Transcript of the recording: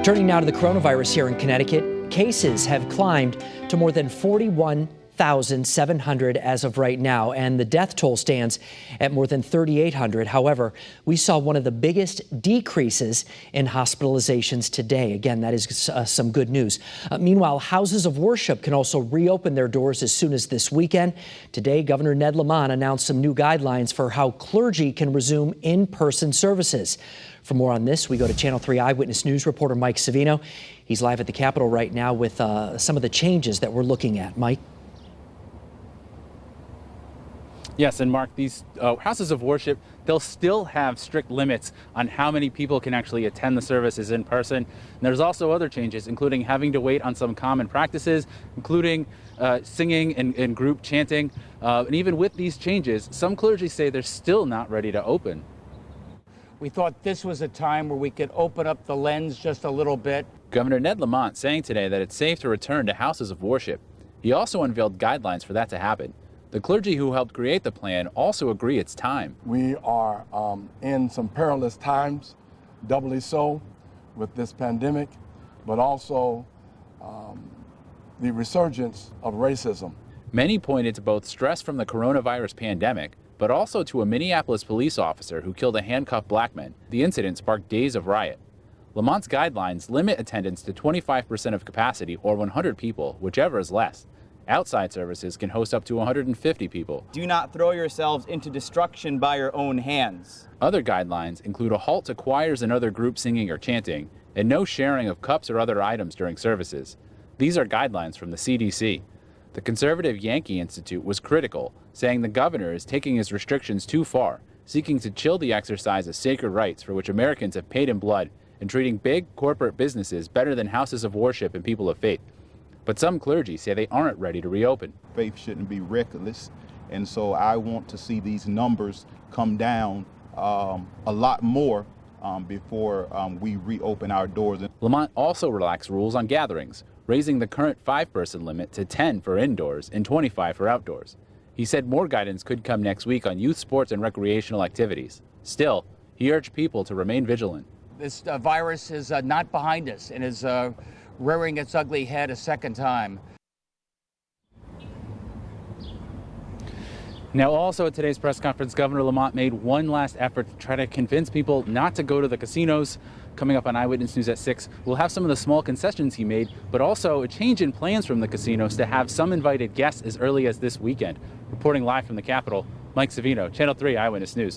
Turning now to the coronavirus here in Connecticut, cases have climbed to more than 41,700 as of right now, and the death toll stands at more than 3,800. However, we saw one of the biggest decreases in hospitalizations today. Again, that is some good news. Meanwhile, houses of worship can also reopen their doors as soon as this weekend. Today, Governor Ned Lamont announced some new guidelines for how clergy can resume in-person services. For more on this, we go to Channel 3 Eyewitness News reporter Mike Savino. He's live at the Capitol right now with some of the changes that we're looking at. Mike? Yes, and Mark, these houses of worship, they'll still have strict limits on how many people can actually attend the services in person. And there's also other changes, including having to wait on some common practices, including singing and group chanting. And even with these changes, some clergy say they're still not ready to open. We thought this was a time where we could open up the lens just a little bit. Governor Ned Lamont saying today that it's safe to return to houses of worship. He also unveiled guidelines for that to happen. The clergy who helped create the plan also agree it's time. We are in some perilous times, doubly so with this pandemic, but also the resurgence of racism. Many pointed to both stress from the coronavirus pandemic, but also to a Minneapolis police officer who killed a handcuffed black man. The incident sparked days of riot. Lamont's guidelines limit attendance to 25% of capacity or 100 people, whichever is less. Outside services can host up to 150 people. Do not throw yourselves into destruction by your own hands. Other guidelines include a halt to choirs and other groups singing or chanting, and no sharing of cups or other items during services. These are guidelines from the CDC. The conservative Yankee Institute was critical, saying the governor is taking his restrictions too far, seeking to chill the exercise of sacred rights for which Americans have paid in blood, and treating big corporate businesses better than houses of worship and people of faith. But some clergy say they aren't ready to reopen. Faith shouldn't be reckless, and so I want to see these numbers come down a lot more before we reopen our doors. Lamont also relaxed rules on gatherings, raising the current 5-person limit to 10 for indoors and 25 for outdoors. He said more guidance could come next week on youth sports and recreational activities. Still, he urged people to remain vigilant. This virus is not behind us and is rearing its ugly head a second time. Now, also at today's press conference, Governor Lamont made one last effort to try to convince people not to go to the casinos. Coming up on Eyewitness News at 6, we'll have some of the small concessions he made, but also a change in plans from the casinos to have some invited guests as early as this weekend. Reporting live from the Capitol, Mike Savino, Channel 3 Eyewitness News.